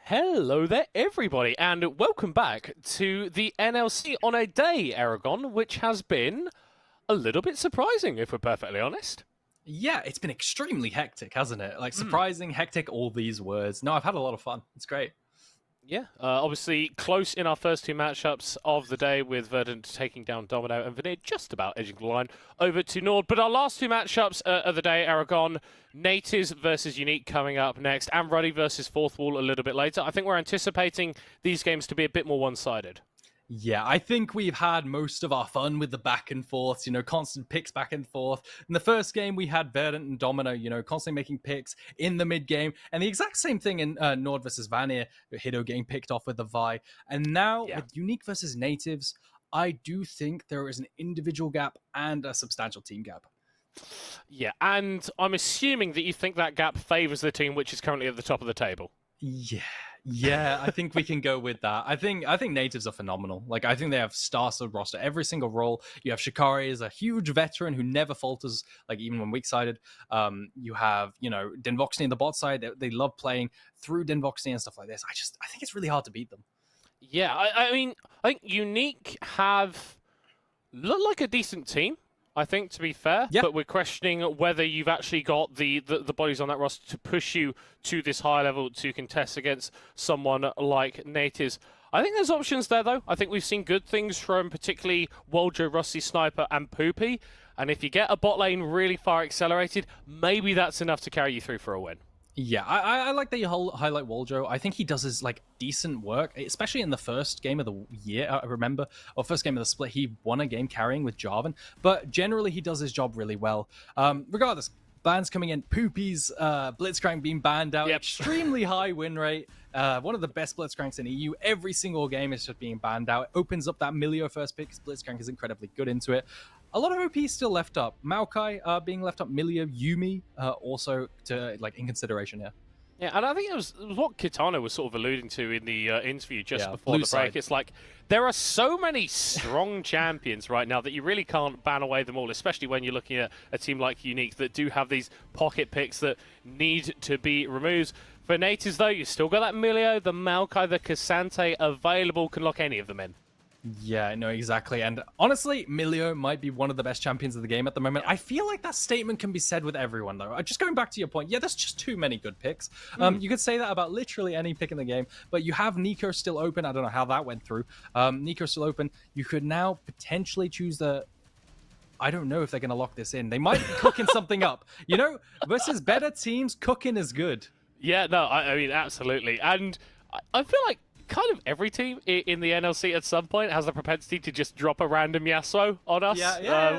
Hello there, everybody, and welcome back to the NLC on a day, Aragon, which has been a little bit surprising, if we're perfectly honest. Yeah, it's been extremely hectic, hasn't it? Like surprising, hectic, all these words. No, I've had a lot of fun. It's great. Yeah, obviously close in our first two matchups of the day, with Verdant taking down Domino and Veneer just about edging the line over to Nord. But our last two matchups of the day, Aragon, Nativz versus UniQ coming up next, and Ruddy versus Fourth Wall a little bit later. I think we're anticipating these games to be a bit more one-sided. Yeah, I think we've had most of our fun with the back and forth, constant picks back and forth. In the first game, we had Verdant and Domino, constantly making picks in the mid game. And the exact same thing in Nord versus Vanir, Hiddo getting picked off with the Vi. And now with UniQ versus Nativz, I do think there is an individual gap and a substantial team gap. Yeah, and I'm assuming that you think that gap favors the team which is currently at the top of the table. Yeah, I think we can go with that. I think Nativz are phenomenal. Like, I think they have star-studded roster every single role. You have Shikari as a huge veteran who never falters, like even when weak-sided. You have, Denvoxney in the bot side. They love playing through Denvoxney and stuff like this. I think it's really hard to beat them. Yeah, I mean, I think UniQ have looked like a decent team, I think, to be fair. Yeah. But we're questioning whether you've actually got the bodies on that roster to push you to this high level to contest against someone like Nativz. I think there's options there, though. I think we've seen good things from particularly Woldro, Rusty Sniper, and Poopy. And if you get a bot lane really far accelerated, maybe that's enough to carry you through for a win. Yeah, I like that you highlight Woldro. I think he does his decent work, especially in the first game of the year. I remember, or first game of the split, he won a game carrying with Jarvan. But generally, he does his job really well. Regardless, bans coming in. Poopy's Blitzcrank being banned out. Yep. Extremely high win rate. One of the best Blitzcranks in EU. Every single game is just being banned out. It opens up that Milio first pick, because Blitzcrank is incredibly good into it. A lot of OP still left up. Maokai being left up. Milio, Yuumi also to in consideration here. Yeah, and I think it was what Kitano was sort of alluding to in the interview just before the break. Side. It's like there are so many strong champions right now that you really can't ban away them all, especially when you're looking at a team like UniQ that do have these pocket picks that need to be removed. For Nativz, though, you still got that Milio, the Maokai, the Cassante available, can lock any of them in. Yeah, no, exactly. And honestly, Milio might be one of the best champions of the game at the moment. I feel like that statement can be said with everyone, though. Just going back to your point, yeah, there's just too many good picks. You could say that about literally any pick in the game, but you have Nico still open. I don't know how that went through. Nico still open. You could now potentially choose the... I don't know if they're going to lock this in. They might be cooking something up. Versus better teams, cooking is good. Yeah, no, I mean, absolutely. And I feel like kind of every team in the NLC at some point has the propensity to just drop a random Yasuo on us.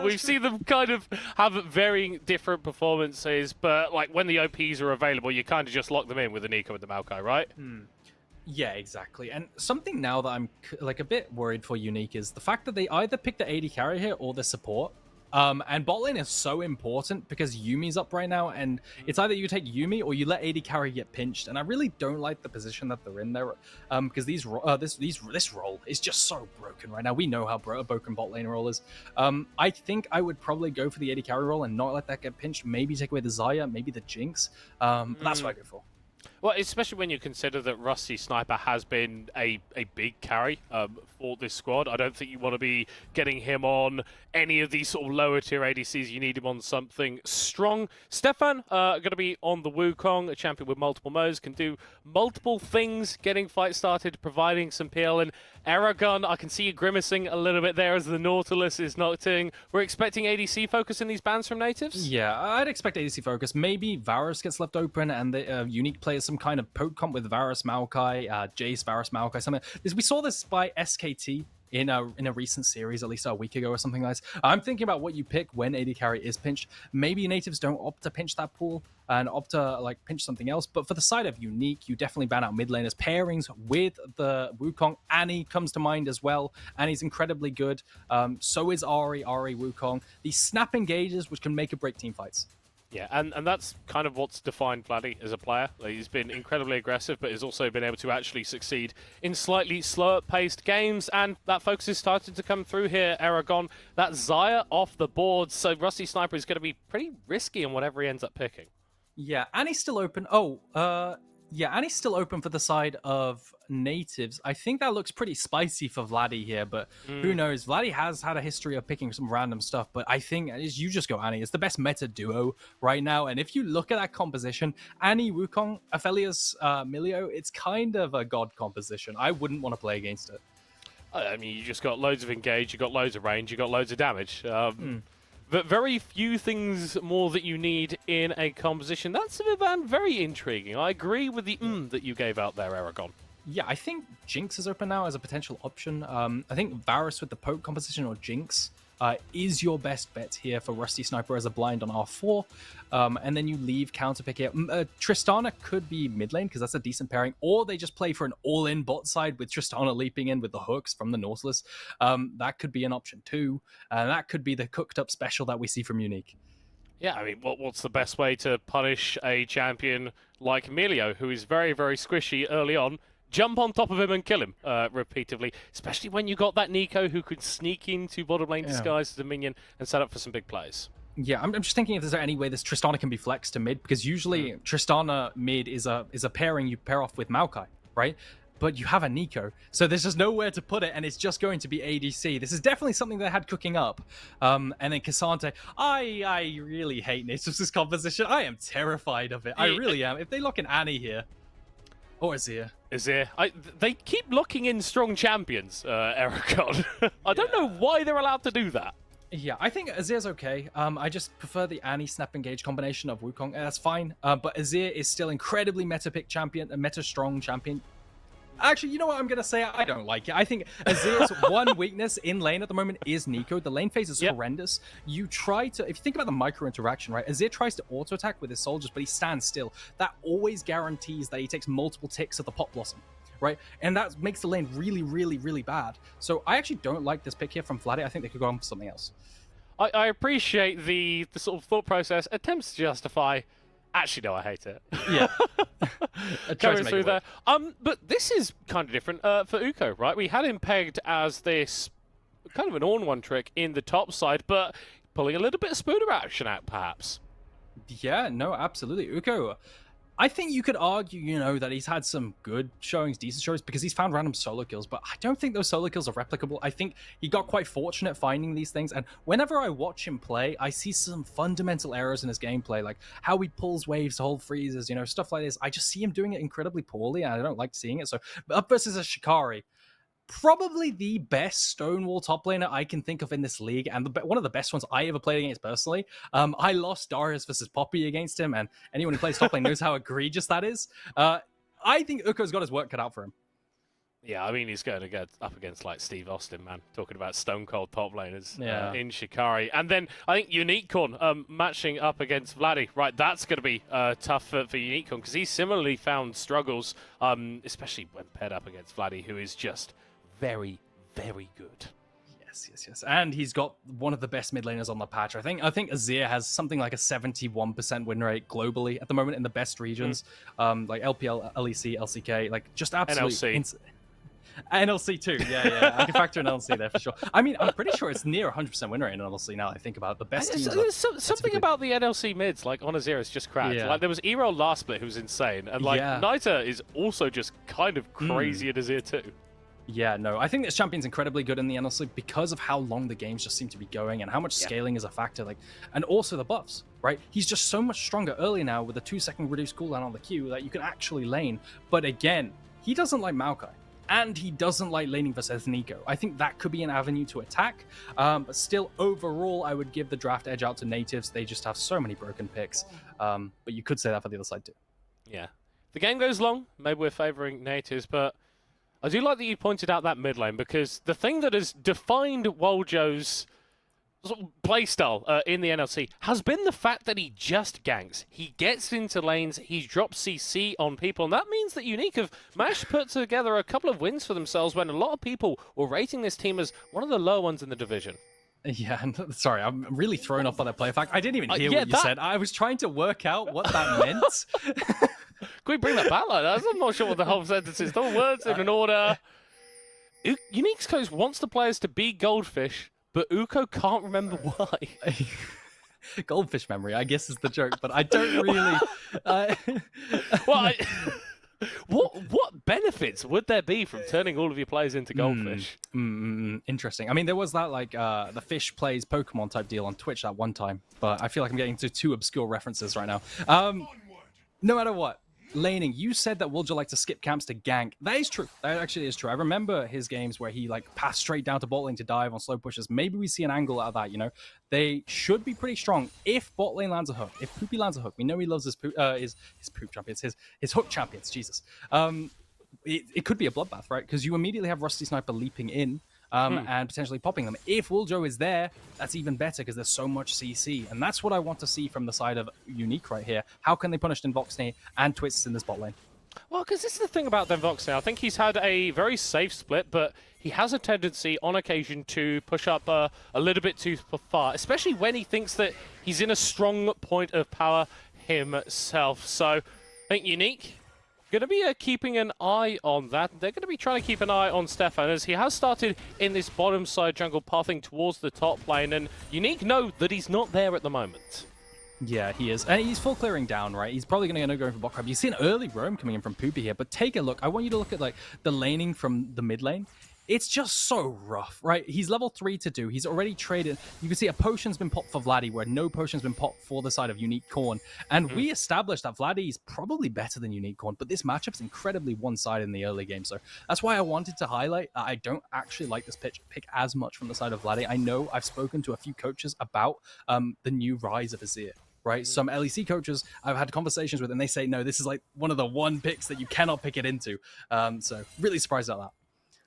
We've seen them kind of have varying different performances, but when the OPs are available, you kind of just lock them in with the Nico and the Maokai, right? Yeah, exactly. And something now that I'm a bit worried for UniQ is the fact that they either pick the AD carry here or the support. And bot lane is so important because Yuumi's up right now, and it's either you take Yuumi or you let AD carry get pinched. And I really don't like the position that they're in there, because this role is just so broken right now. We know how broken bot lane role is. I think I would probably go for the AD carry role and not let that get pinched. Maybe take away the Xayah, maybe the Jinx. But that's what I go for. Well, especially when you consider that Rusty Sniper has been a big carry for this squad. I don't think you want to be getting him on any of these sort of lower tier ADCs. You need him on something strong. Stefan going to be on the Wukong, a champion with multiple modes, can do multiple things, getting fight started, providing some peel. And Aragon, I can see you grimacing a little bit there as the Nautilus is knocked in. We're expecting ADC focus in these bans from Nativz? Yeah, I'd expect ADC focus. Maybe Varus gets left open and the UniQ plays some kind of poke comp with Varus Maokai, Jace, Varus Maokai, something. We saw this by SKT in a recent series, at least a week ago or something like that. I'm thinking about what you pick when AD carry is pinched. Maybe Nativz don't opt to pinch that pool and opt to pinch something else. But for the side of UniQ, you definitely ban out mid laners. Pairings with the Wukong. Annie comes to mind as well. Annie's incredibly good. So is Ahri, Wukong. These snap engages, which can make or break team fights. Yeah, and that's kind of what's defined Vladdy as a player. He's been incredibly aggressive, but has also been able to actually succeed in slightly slower-paced games, and that focus is starting to come through here, Aragon. That Xayah off the board, so Rusty Sniper is going to be pretty risky in whatever he ends up picking. Yeah, Annie's still open. Yeah, and he's still open for the side of Nativz. I think that looks pretty spicy for Vladdy here, but who knows? Vladdy has had a history of picking some random stuff, but I think as you just go Annie. It's the best meta duo right now, and if you look at that composition, Annie, Wukong, Aphelios, Milio, it's kind of a god composition. I wouldn't want to play against it. I mean, you just got loads of engage, you got loads of range, you got loads of damage. But very few things more that you need in a composition. That's very intriguing. I agree with the that you gave out there, Aragon. Yeah, I think Jinx is open now as a potential option. I think Varus with the poke composition or Jinx is your best bet here for Rusty Sniper as a blind on R4. And then you leave counter pick here. Tristana could be mid lane because that's a decent pairing, or they just play for an all-in bot side with Tristana leaping in with the hooks from the Nautilus. That could be an option too. And that could be the cooked up special that we see from UniQ. Yeah, I mean, what's the best way to punish a champion like Emilio, who is very, very squishy early on? Jump on top of him and kill him repeatedly, especially when you got that Nico who could sneak into bottom lane disguised as a minion and set up for some big plays. Yeah, I'm just thinking if there's any way this Tristana can be flexed to mid, because usually Tristana mid is a pairing you pair off with Maokai, right? But you have a Nico, so there's just nowhere to put it, and it's just going to be ADC. This is definitely something they had cooking up. And then Cassante, I really hate Nativ's composition. I am terrified of it. I really am. If they lock in Annie here, or Azir. They keep locking in strong champions, Eragon. I don't know why they're allowed to do that. Yeah, I think Azir's okay. I just prefer the Annie Snap Engage combination of Wukong. That's fine. But Azir is still incredibly meta pick champion, a meta strong champion. Actually, you know what I'm going to say? I don't like it. I think Azir's one weakness in lane at the moment is Nico. The lane phase is horrendous. You try to, if you think about the micro interaction, right? Azir tries to auto attack with his soldiers, but he stands still. That always guarantees that he takes multiple ticks of the Pot Blossom, right? And that makes the lane really, really, really bad. So I actually don't like this pick here from Vladdy. I think they could go on for something else. I appreciate the sort of thought process, attempts to justify. Actually, no, I hate it. Yeah. Going through there. But this is kind of different for Uko, right? We had him pegged as this kind of an on-one trick in the top side, but pulling a little bit of spooner action out, perhaps. Yeah, no, absolutely. Uko, I think you could argue, you know, that he's had some good showings, decent showings, because he's found random solo kills, but I don't think those solo kills are replicable. I think he got quite fortunate finding these things, and whenever I watch him play, I see some fundamental errors in his gameplay, like how he pulls waves to hold freezes, you know, stuff like this. I just see him doing it incredibly poorly, and I don't like seeing it. So up versus a Shikari, probably the best Stonewall top laner I can think of in this league, and one of the best ones I ever played against personally. I lost Darius versus Poppy against him, and anyone who plays top lane knows how egregious that is. I think Uko's got his work cut out for him. Yeah, I mean, he's going to get up against, like, Steve Austin, man. Talking about stone cold top laners in Shikari. And then I think Unicorn matching up against Vladdy. Right, that's going to be tough for Unicorn, because he's similarly found struggles, especially when paired up against Vladdy, who is just very, very good. Yes. And he's got one of the best mid laners on the patch. I think Azir has something like a 71% win rate globally at the moment in the best regions, like LPL, LEC, LCK, like just absolutely NLC. NLC too, yeah. I can factor in NLC there for sure. I mean, I'm pretty sure it's near 100% win rate in NLC now that I think about it. The best teams. There's something about the NLC mids, like on Azir, is just cracked. Yeah. Like there was Erol last split who was insane, and like Nita is also just kind of crazy at Azir too. Yeah, no, I think this champion's incredibly good in the NLC because of how long the games just seem to be going and how much scaling is a factor, like, and also the buffs, right? He's just so much stronger early now with a 2-second reduced cooldown on the Q that you can actually lane. But again, he doesn't like Maokai, and he doesn't like laning versus Nico. I think that could be an avenue to attack, but still, overall, I would give the draft edge out to Nativz. They just have so many broken picks, but you could say that for the other side too. Yeah. The game goes long. Maybe we're favouring Nativz, but I do like that you pointed out that mid lane, because the thing that has defined Woljo's sort of playstyle in the NLC has been the fact that he just ganks. He gets into lanes, he drops CC on people, and that means that UniQ have managed to put together a couple of wins for themselves when a lot of people were rating this team as one of the lower ones in the division. Yeah, sorry, I'm really thrown off by that play fact. I didn't even hear what you said. I was trying to work out what that meant. Can we bring that back like that? I'm not sure what the whole sentence is. The words in an order. UniQ's coach wants the players to be goldfish, but Uko can't remember why. Goldfish memory, I guess, is the joke, but I don't really... What benefits would there be from turning all of your players into goldfish? Interesting. I mean, there was that like the fish plays Pokemon type deal on Twitch at one time, but I feel like I'm getting to two obscure references right now. No matter what, laning, you said that Wilger liked to skip camps to gank. That is true. That actually is true. I remember his games where he like passed straight down to bot lane to dive on slow pushes. Maybe we see an angle out of that, you know? They should be pretty strong if bot lane lands a hook. If Poopy lands a hook, we know he loves his poop champions, his hook champions, Jesus. It could be a bloodbath, right? Because you immediately have Rusty Sniper leaping in and potentially popping them. If Wiljo is there, that's even better because there's so much CC. And that's what I want to see from the side of UniQ right here. How can they punish Denvoxney and Twists in this bot lane? Well, because this is the thing about Denvoxney. I think he's had a very safe split, but he has a tendency on occasion to push up a little bit too far, especially when he thinks that he's in a strong point of power himself. So I think UniQ going to be keeping an eye on that. They're going to be trying to keep an eye on Stefan as he has started in this bottom side jungle pathing towards the top lane, and UniQ know that he's not there at the moment. Yeah, he is. And he's full clearing down, right? He's probably going to go for bot crab. You see an early roam coming in from Poopy here, but take a look. I want you to look at like the laning from the mid lane. It's just so rough, right? He's level 3 to do. He's already traded. You can see a potion's been popped for Vladdy, where no potion's been popped for the side of UniQ Corn. And we established that Vladdy is probably better than UniQ Corn, but this matchup's incredibly one-sided in the early game. So that's why I wanted to highlight I don't actually like this pick as much from the side of Vladdy. I know I've spoken to a few coaches about the new rise of Azir. Right, some LEC coaches I've had conversations with, and they say, no, this is like one of the one picks that you cannot pick it into. So really surprised at that.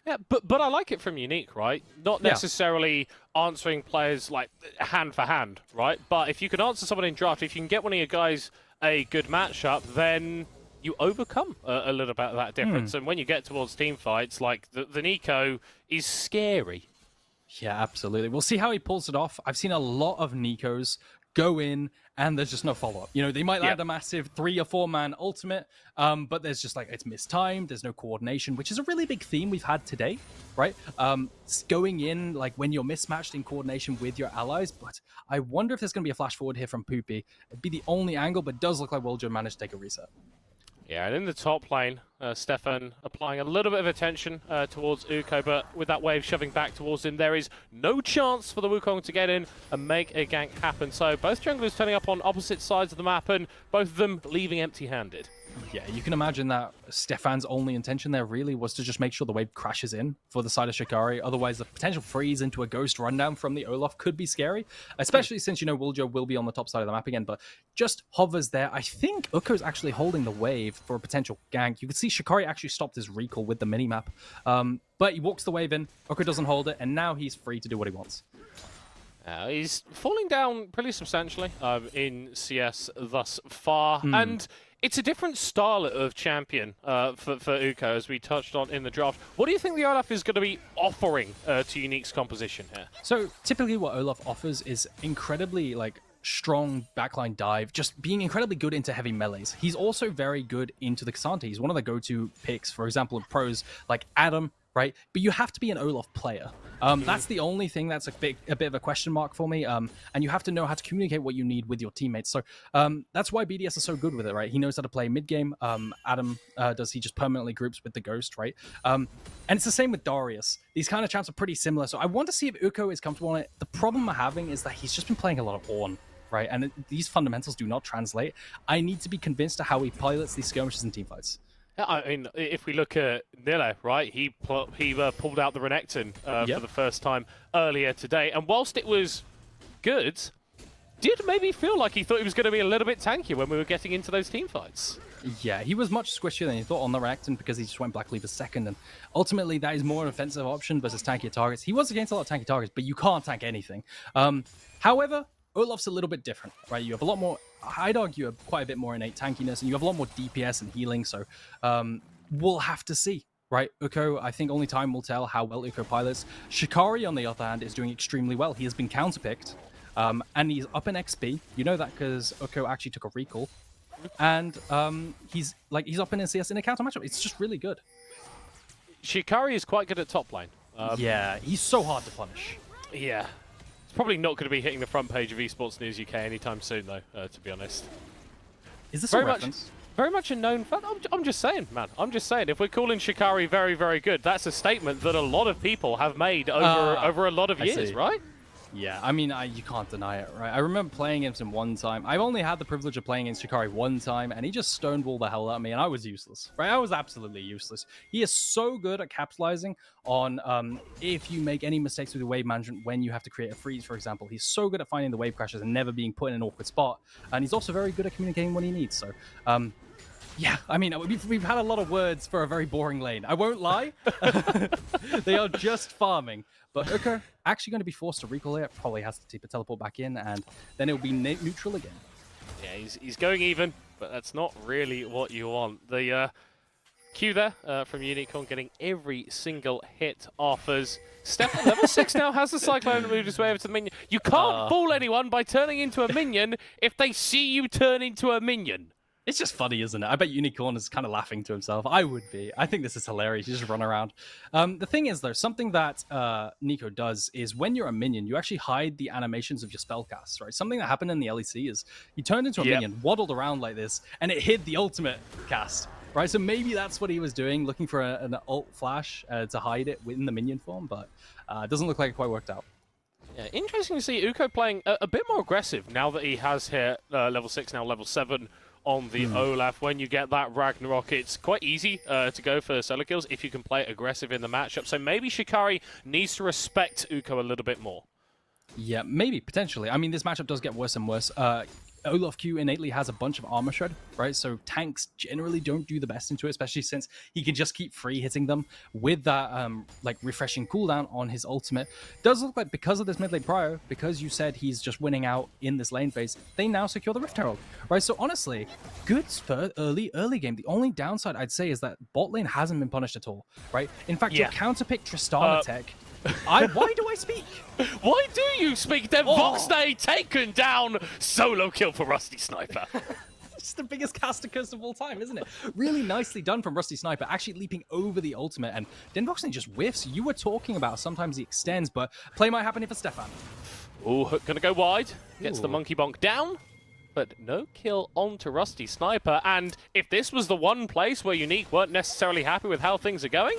Yeah, but I like it from UniQ, right? Not necessarily answering players like hand for hand, right? But if you can answer someone in draft, if you can get one of your guys a good matchup, then you overcome a little bit of that difference. And when you get towards team fights, like the Nico is scary. Yeah, absolutely. We'll see how he pulls it off. I've seen a lot of Nikos go in and there's just no follow-up. You know, they might land a massive 3 or 4 man ultimate, but there's just like, it's mistimed, there's no coordination, which is a really big theme we've had today, right? Going in, like when you're mismatched in coordination with your allies, but I wonder if there's going to be a flash forward here from Poopy. It'd be the only angle, but does look like Wiljo managed to take a reset. Yeah, and in the top lane, Stefan applying a little bit of attention towards Uko, but with that wave shoving back towards him, there is no chance for the Wukong to get in and make a gank happen. So both junglers turning up on opposite sides of the map, and both of them leaving empty-handed. Yeah, you can imagine that Stefan's only intention there really was to just make sure the wave crashes in for the side of Shikari. Otherwise, the potential freeze into a ghost rundown from the Olaf could be scary, especially since, you know, Wiljo will be on the top side of the map again, but just hovers there. I think Uko's actually holding the wave for a potential gank. You can see Shikari actually stopped his recall with the minimap, but he walks the wave in, Uko doesn't hold it, and now he's free to do what he wants. He's falling down pretty substantially in CS thus far, and it's a different style of champion for Uko, as we touched on in the draft. What do you think the Olaf is going to be offering to UniQ's composition here? So typically what Olaf offers is incredibly like strong backline dive, just being incredibly good into heavy melees. He's also very good into the K'Sante. He's one of the go-to picks, for example, in pros like Adam, right? But you have to be an Olaf player. That's the only thing that's a bit of a question mark for me. And you have to know how to communicate what you need with your teammates. So that's why BDS is so good with it, right? He knows how to play mid-game. Adam does, he just permanently groups with the Ghost, right? And it's the same with Darius. These kind of champs are pretty similar. So I want to see if Uko is comfortable on it. The problem I'm having is that he's just been playing a lot of Ornn, right? And these fundamentals do not translate. I need to be convinced of how he pilots these skirmishes and teamfights. Yeah, I mean, if we look at Nilo, right, he pulled out the Renekton for the first time earlier today, and whilst it was good, did maybe feel like he thought he was going to be a little bit tankier when we were getting into those team fights. Yeah, he was much squishier than he thought on the Renekton because he just went Black Cleaver second, and ultimately that is more an offensive option versus tankier targets. He was against a lot of tanky targets, but you can't tank anything. However, Olaf's a little bit different, right? You have a lot more, I'd argue, quite a bit more innate tankiness, and you have a lot more DPS and healing, so we'll have to see, right? Uko, I think only time will tell how well Uko pilots. Shikari, on the other hand, is doing extremely well. He has been counterpicked, and he's up in XP. You know that because Uko actually took a recall, and he's up in CS in a counter matchup. It's just really good. Shikari is quite good at top lane. Yeah, he's so hard to punish. Yeah. Probably not going to be hitting the front page of Esports News UK anytime soon, though, to be honest. Is this a reference? very much a known fact. I'm just saying, man. I'm just saying. If we're calling Shikari very, very good, that's a statement that a lot of people have made over a lot of years, right? Yeah, I mean, you can't deny it, right? I remember playing against him one time. I've only had the privilege of playing against Shikari one time, and he just stonewalled the hell out of me, and I was useless, right? I was absolutely useless. He is so good at capitalizing on if you make any mistakes with your wave management when you have to create a freeze, for example. He's so good at finding the wave crashes and never being put in an awkward spot, and he's also very good at communicating when he needs. So, yeah, I mean, we've had a lot of words for a very boring lane. I won't lie. They are just farming. But UniQ actually going to be forced to recall here. Probably has to teleport back in, and then it'll be neutral again. Yeah, he's going even, but that's not really what you want. The Q there from UniQ getting every single hit off as Stefan, level 6 now, has the Cyclone to move his way over to the minion. You can't fool anyone by turning into a minion if they see you turn into a minion. It's just funny, isn't it? I bet UniQ is kind of laughing to himself. I would be. I think this is hilarious. You just run around. The thing is, though, something that NiKo does is when you're a minion, you actually hide the animations of your spellcasts, right? Something that happened in the LEC is you turned into a minion, waddled around like this, and it hid the ultimate cast, right? So maybe that's what he was doing, looking for an ult flash to hide it within the minion form, but it doesn't look like it quite worked out. Yeah, interesting to see UniQ playing a bit more aggressive now that he has hit level 6, now level 7, on the Olaf. When you get that Ragnarok, it's quite easy to go for solo kills if you can play aggressive in the matchup. So maybe Shikari needs to respect UniQ a little bit more. Yeah, maybe, potentially. I mean, this matchup does get worse and worse. Olaf Q innately has a bunch of armor shred, right? So tanks generally don't do the best into it, especially since he can just keep free hitting them with that like refreshing cooldown on his ultimate. Does look like because of this mid lane prio, because you said he's just winning out in this lane phase, they now secure the Rift Herald, right? So honestly, good for early game. The only downside I'd say is that bot lane hasn't been punished at all, right? In fact, your counterpick Tristana tech. Why do I speak? Why do you speak? Then Voxnay taken down. Solo kill for Rusty Sniper. It's the biggest caster curse of all time, isn't it? Really nicely done from Rusty Sniper, actually leaping over the ultimate, and then Voxnay just whiffs. You were talking about sometimes he extends, but play might happen here for Stefan. Oh, Hook gonna go wide. Gets the monkey bonk down. But no kill onto Rusty Sniper. And if this was the one place where UniQ weren't necessarily happy with how things are going,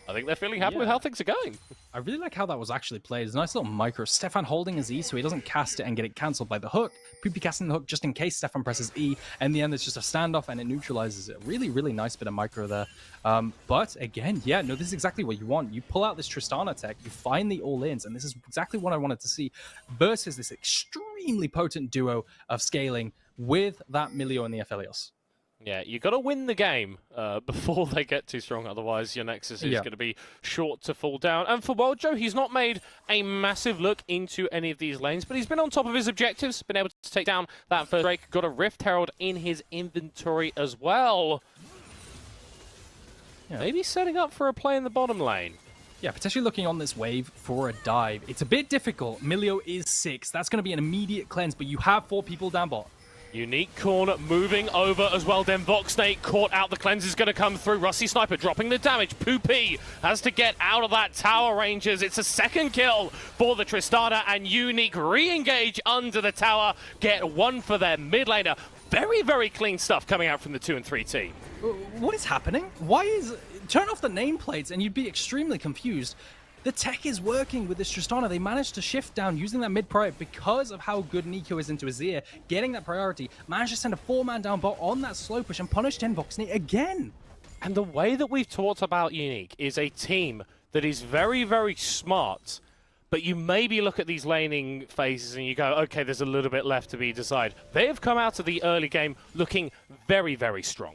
I think they're feeling happy with how things are going. I really like how that was actually played. It's a nice little micro. Stefan holding his E so he doesn't cast it and get it cancelled by the hook. Poopy casting the hook just in case Stefan presses E. And in the end, it's just a standoff and it neutralizes it. Really, really nice bit of micro there. But again, yeah, no, this is exactly what you want. You pull out this Tristana tech, you find the all-ins, and this is exactly what I wanted to see versus this extremely potent duo of scaling with that Milio and the Aphelios. Yeah, you got to win the game before they get too strong, otherwise your Nexus is going to be short to fall down. And for Wojo, he's not made a massive look into any of these lanes, but he's been on top of his objectives, been able to take down that first Drake, got a Rift Herald in his inventory as well. Yeah. Maybe setting up for a play in the bottom lane. Yeah, potentially looking on this wave for a dive. It's a bit difficult. Milio is 6. That's going to be an immediate cleanse, but you have 4 people down bot. UniQ moving over as well. Then Voxnay caught out. The cleanse is going to come through. Rusty Sniper dropping the damage. Poopy has to get out of that tower, Rangers. It's a second kill for the Tristana, and UniQ re-engage under the tower. Get one for their mid laner. Very, very clean stuff coming out from the 2 and 3 team. What is happening? Why is... Turn off the nameplates and you'd be extremely confused. The tech is working with this Tristana. They managed to shift down using that mid priority because of how good NiKo is into his ear, getting that priority, managed to send a 4-man down bot on that slow push and punish Voxnay again. And the way that we've talked about UniQ is a team that is very, very smart, but you maybe look at these laning phases and you go, okay, there's a little bit left to be decided. They have come out of the early game looking very, very strong.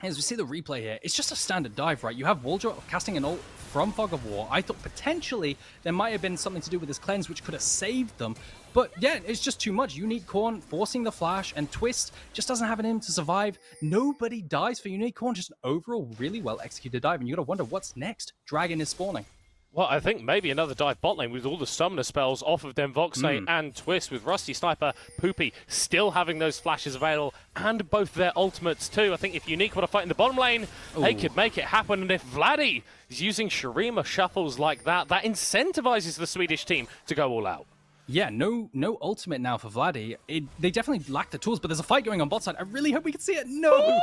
As we see the replay here, it's just a standard dive, right? You have Wojo casting an ult from Fog of War. I thought potentially there might have been something to do with his cleanse, which could have saved them. But yeah, it's just too much. UniQ forcing the flash, and Twist just doesn't have it in him to survive. Nobody dies for UniQ, just an overall really well executed dive. And you gotta wonder what's next. Dragon is spawning. Well, I think maybe another dive bot lane with all the summoner spells off of Voxnay and Twist, with Rusty Sniper, Poopy still having those flashes available, and both their ultimates too. I think if UniQ want to fight in the bottom lane, they could make it happen. And if Vladdy is using Shurima shuffles like that, that incentivizes the Swedish team to go all out. Yeah, no ultimate now for Vladdy. They definitely lack the tools, but there's a fight going on bot side. I really hope we can see it. No!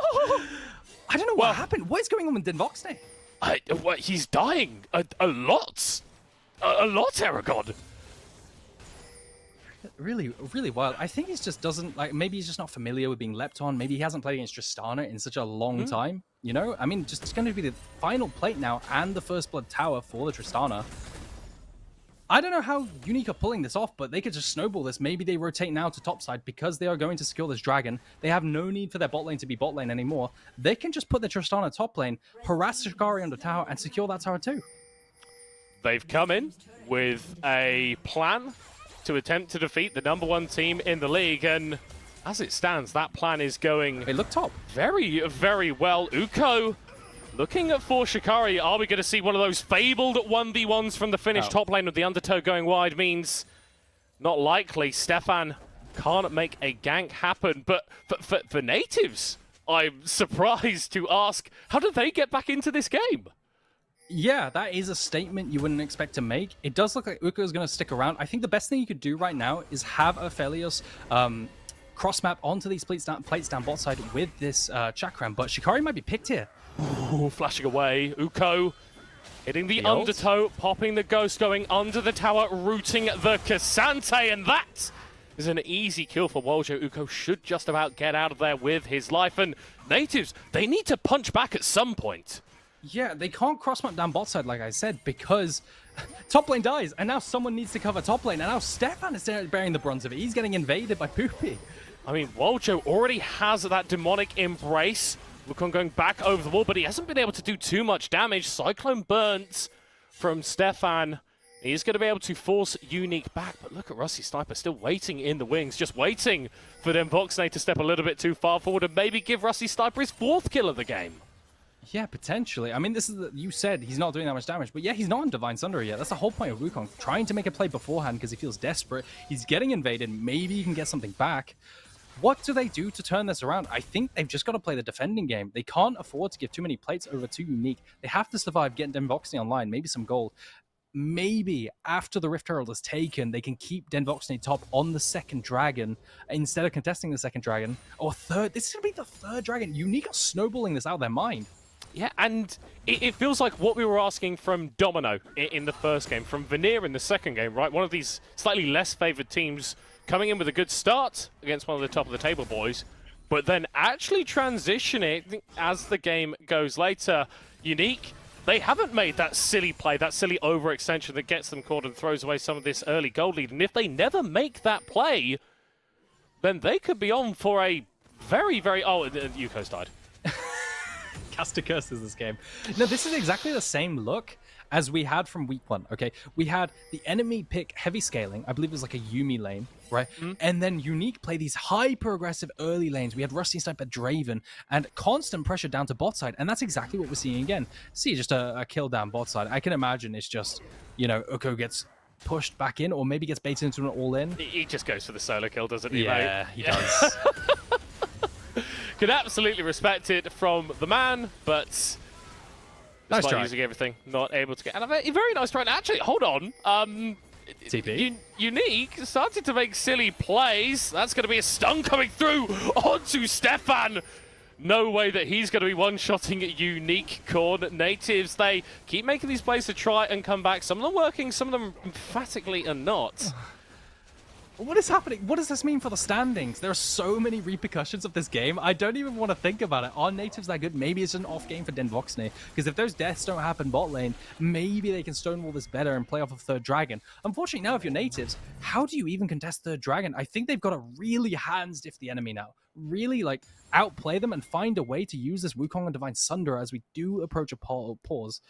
I don't know what happened. What is going on with Denvoxne? He's dying a lot. A lot, Aragon. Really, really wild. I think he just doesn't, like, maybe he's just not familiar with being leapt on. Maybe he hasn't played against Tristana in such a long time, you know? I mean, just it's going to be the final plate now and the first blood tower for the Tristana. I don't know how UniQ are pulling this off, but they could just snowball this. Maybe they rotate now to topside because they are going to secure this dragon. They have no need for their bot lane to be bot lane anymore. They can just put the Tristana top lane, harass Shikari on the tower, and secure that tower too. They've come in with a plan to attempt to defeat the #1 team in the league, and as it stands, that plan is going They look top. very, very well. UniQ looking at for Shikari. Are we going to see one of those fabled 1v1s from the Finnish top lane with the undertow going wide? Means not likely. Stefan can't make a gank happen, but for Nativz, I'm surprised to ask, how did they get back into this game? Yeah, that is a statement you wouldn't expect to make. It does look like UniQ is going to stick around. I think the best thing you could do right now is have Aphelios cross map onto these plates down bot side with this Chakram, but Shikari might be picked here. Ooh, flashing away. UniQ hitting the undertow, popping the ghost, going under the tower, rooting the Cassante, and that is an easy kill for Woljo. UniQ should just about get out of there with his life, and Nativz, they need to punch back at some point. Yeah, they can't cross map down bot side, like I said, because top lane dies, and now someone needs to cover top lane, and now Stefan is bearing the brunt of it. He's getting invaded by Poopy. I mean, Woljo already has that demonic embrace. Wukong going back over the wall, but he hasn't been able to do too much damage. Cyclone burnt from Stefan. He's going to be able to force UniQ back, but look at Rusty Sniper still waiting in the wings, just waiting for Denvoxne to step a little bit too far forward and maybe give Rusty Sniper his 4th kill of the game. Yeah, potentially. I mean, this is you said he's not doing that much damage, but yeah, he's not on Divine Sunder yet. That's the whole point of Wukong, trying to make a play beforehand because he feels desperate. He's getting invaded. Maybe he can get something back. What do they do to turn this around? I think they've just got to play the defending game. They can't afford to give too many plates over to UniQ. They have to survive, getting Denvoxne online, maybe some gold. Maybe after the Rift Herald is taken, they can keep Denvoxne top on the 2nd dragon instead of contesting the 2nd dragon. Or 3rd. This is going to be the 3rd dragon. UniQ are snowballing this out of their mind. Yeah, and it feels like what we were asking from Domino in the first game, from Veneer in the second game, right? One of these slightly less favored teams coming in with a good start against one of the top of the table boys, but then actually transitioning as the game goes later. UniQ, they haven't made that silly play, that silly overextension that gets them caught and throws away some of this early gold lead. And if they never make that play, then they could be on for a very, very... Oh, and Yuko's died. Caster curses this game. No, this is exactly the same look as we had from week 1, okay? We had the enemy pick heavy scaling. I believe it was like a Yuumi lane, right? And then UniQ play these high-progressive early lanes. We had Rusty Sniper Draven and constant pressure down to bot side, and that's exactly what we're seeing again. See, just a kill down bot side. I can imagine it's just, you know, UniQ gets pushed back in or maybe gets baited into an all-in. He just goes for the solo kill, doesn't he, yeah, mate? He does. Could absolutely respect it from the man, but nice try. Using everything, not able to get. And a very nice try. And actually, hold on. TP. UniQ started to make silly plays. That's going to be a stun coming through onto Stefan. No way that he's going to be one-shotting UniQ Corn. Nativz, they keep making these plays to try and come back. Some of them working, some of them emphatically are not. What is happening? What does this mean for the standings? There are so many repercussions of this game. I don't even want to think about it. Are Nativz that good? Maybe it's an off game for Denvoxne. Because if those deaths don't happen bot lane, maybe they can stonewall this better and play off of 3rd dragon. Unfortunately, now if you're Nativz, how do you even contest 3rd dragon? I think they've got to really hand-stiff the enemy now. Really, like, outplay them and find a way to use this Wukong and Divine Sunder as we do approach a pause.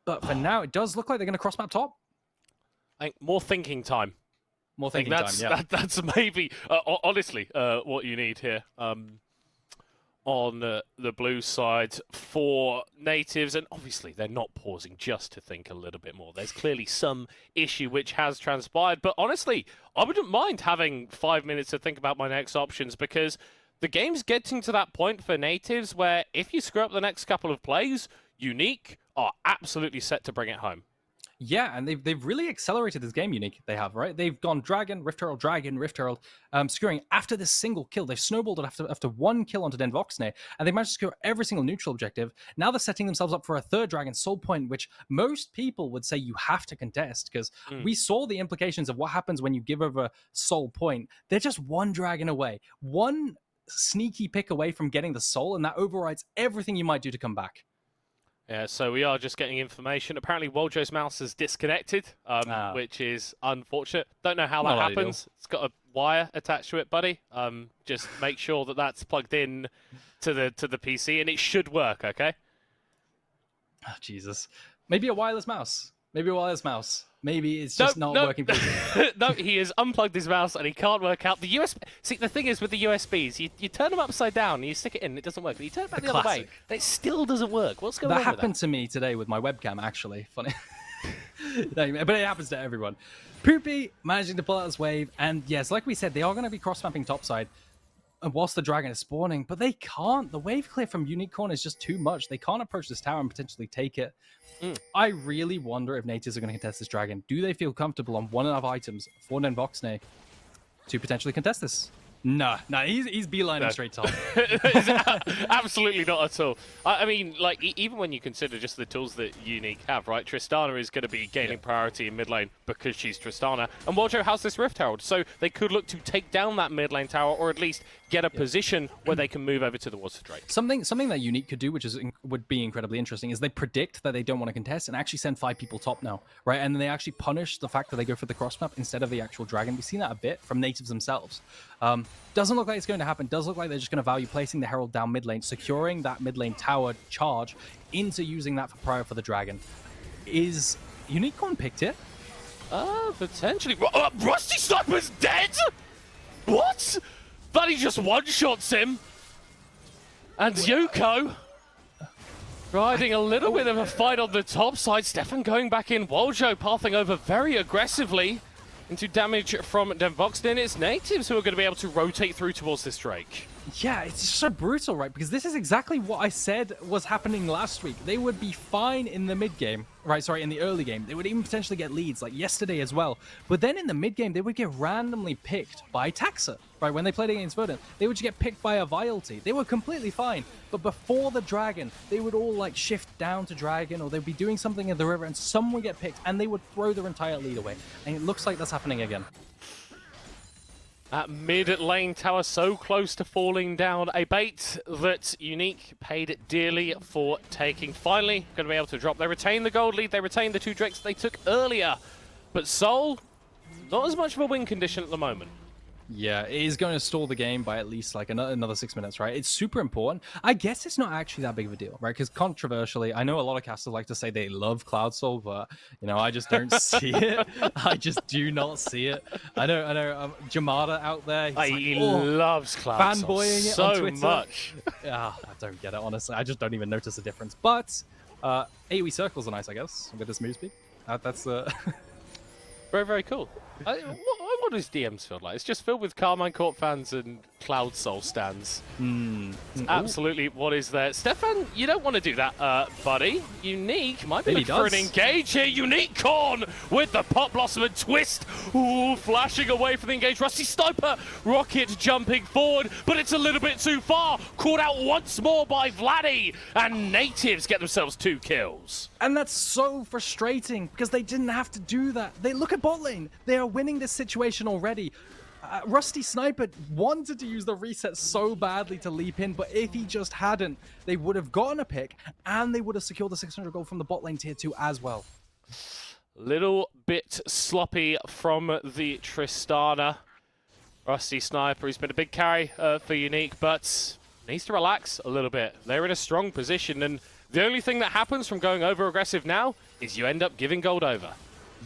But for now, it does look like they're going to cross-map top. I think more thinking time. More thinking time, yeah. That's maybe, honestly, what you need here on the blue side for Nativz. And obviously, they're not pausing just to think a little bit more. There's clearly some issue which has transpired. But honestly, I wouldn't mind having 5 minutes to think about my next options because the game's getting to that point for Nativz where if you screw up the next couple of plays, UniQ are absolutely set to bring it home. Yeah, and they've really accelerated this game, Unique. They have, right? They've gone Dragon, Rift Herald, securing after this single kill. They've snowballed it after one kill onto Den Voxne, and they managed to secure every single neutral objective. Now they're setting themselves up for a third Dragon Soul Point, which most people would say you have to contest, because we saw the implications of what happens when you give over Soul Point. They're just one Dragon away, one sneaky pick away from getting the Soul, and that overrides everything you might do to come back. Yeah, so we are just getting information. Apparently, Woljo's mouse is disconnected, which is unfortunate. Don't know how that happens. It's got a wire attached to it, buddy. Just make sure that that's plugged in to the PC, and it should work. Okay. Oh, Jesus. Maybe a wireless mouse. Maybe it's just not working. No, he has unplugged his mouse and he can't work out the USB. See, the thing is with the USBs, you turn them upside down and you stick it in, it doesn't work. But you turn it back the other way, and it still doesn't work. What's going on with that? That happened to me today with my webcam, actually. Funny. No, but it happens to everyone. Poopy managing to pull out this wave, and yes, like we said, they are going to be cross-mapping topside whilst the dragon is spawning, but they can't. The wave clear from Unicorn is just too much. They can't approach this tower and potentially take it. I really wonder if Nativz are going to contest this dragon. Do they feel comfortable on 1.5 items for Den Voxne to potentially contest this? No, he's beelining straight top. Absolutely not at all. I mean, like, even when you consider just the tools that UniQ have, right? Tristana is going to be gaining priority in mid lane because she's Tristana. And Woljo has this Rift Herald, so they could look to take down that mid lane tower, or at least get a position where they can move over to the Water Drake. Something that UniQ could do, which would be incredibly interesting, is they predict that they don't want to contest and actually send 5 people top now, right? And then they actually punish the fact that they go for the cross map instead of the actual dragon. We've seen that a bit from Nativz themselves. Doesn't look like it's going to happen. Does look like they're just going to value placing the Herald down mid lane, securing that mid lane tower charge into using that for prior for the dragon. Is Unicorn picked it? Potentially. Rusty Sniper's dead? What? Buddy just one-shots him. And Yoko riding a little bit of a fight on the top side. Stefan going back in. Woljo pathing over very aggressively into damage from Den Voxne. It's Nativz who are going to be able to rotate through towards this Drake. Yeah, it's just so brutal, right? Because this is exactly what I said was happening last week. They would be fine in the mid game, right? Sorry, in the early game. They would even potentially get leads, like yesterday as well. But then in the mid game, they would get randomly picked by Taxa, right? When they played against Verdant, they would get picked by a Vialty. They were completely fine. But before the Dragon, they would all like shift down to Dragon, or they'd be doing something in the river, and someone would get picked, and they would throw their entire lead away. And it looks like that's happening again. That mid lane tower so close to falling down. A bait that UniQ paid dearly for taking. Finally going to be able to drop. They retain the gold lead. They retain the 2 drakes they took earlier. But Soul, not as much of a win condition at the moment. Yeah, it is going to stall the game by at least like another 6 minutes, right? It's super important. I guess it's not actually that big of a deal, right? Because controversially, I know a lot of casters like to say they love Cloud Soul, but you know, I just don't see it. I just do not see it. I know. Jamada out there, he loves Cloud Soul fanboying it so on Twitter. much. I don't get it, honestly. I just don't even notice the difference. But AoE circles are nice, I guess, with this move speed. That's very, very cool. What does DMs feel like? It's just filled with Carmine Court fans and Cloud Soul stands. It's absolutely what is there. Stefan, you don't want to do that, buddy. UniQ might be looking for an engage here. Unicorn with the Pop Blossom and twist. Ooh, flashing away from the engage. Rusty Sniper, Rocket jumping forward, but it's a little bit too far. Caught out once more by Vladdy, and Nativz get themselves 2 kills. And that's so frustrating because they didn't have to do that. They look at bot lane. They are winning this situation already. Rusty Sniper wanted to use the reset so badly to leap in, but if he just hadn't, they would have gotten a pick and they would have secured the 600 gold from the bot lane tier 2 as well. Little bit sloppy from the Tristana. Rusty Sniper, he's been a big carry for UniQ, but needs to relax a little bit. They're in a strong position, and the only thing that happens from going over aggressive now is you end up giving gold over.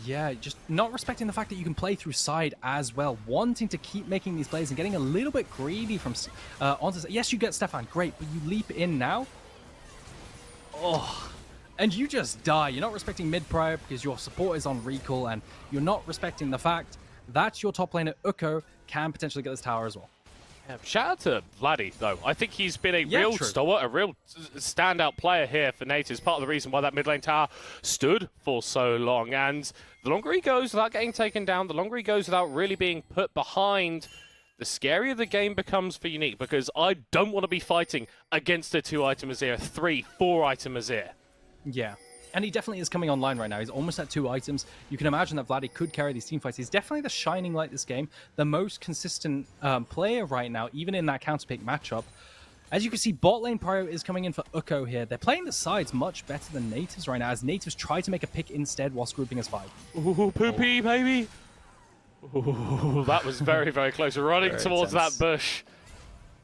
Yeah, just not respecting the fact that you can play through side as well, wanting to keep making these plays and getting a little bit greedy from onto. Yes, you get Stefan, great, but you leap in now. Oh, and you just die. You're not respecting mid prior because your support is on recall, and you're not respecting the fact that your top laner Uko can potentially get this tower as well. Yeah, shout out to Vladdy, though. I think he's been a Yeah, real true. stalwart, a real standout player here for Nativz. Part of the reason why that mid lane tower stood for so long. And the longer he goes without getting taken down, the longer he goes without really being put behind, the scarier the game becomes for UniQ, because I don't want to be fighting against a 2-item Azir, 3, 4-item Azir. Yeah. And he definitely is coming online right now. He's almost at 2 items. You can imagine that Vladdy could carry these team fights. He's definitely the shining light this game, the most consistent player right now, even in that counter-pick matchup. As you can see, bot lane prio is coming in for UniQ here. They're playing the sides much better than Nativz right now, as Nativz try to make a pick instead whilst grouping as 5. Ooh, poopy, baby. Ooh, that was very, very close. Running Very towards intense. that bush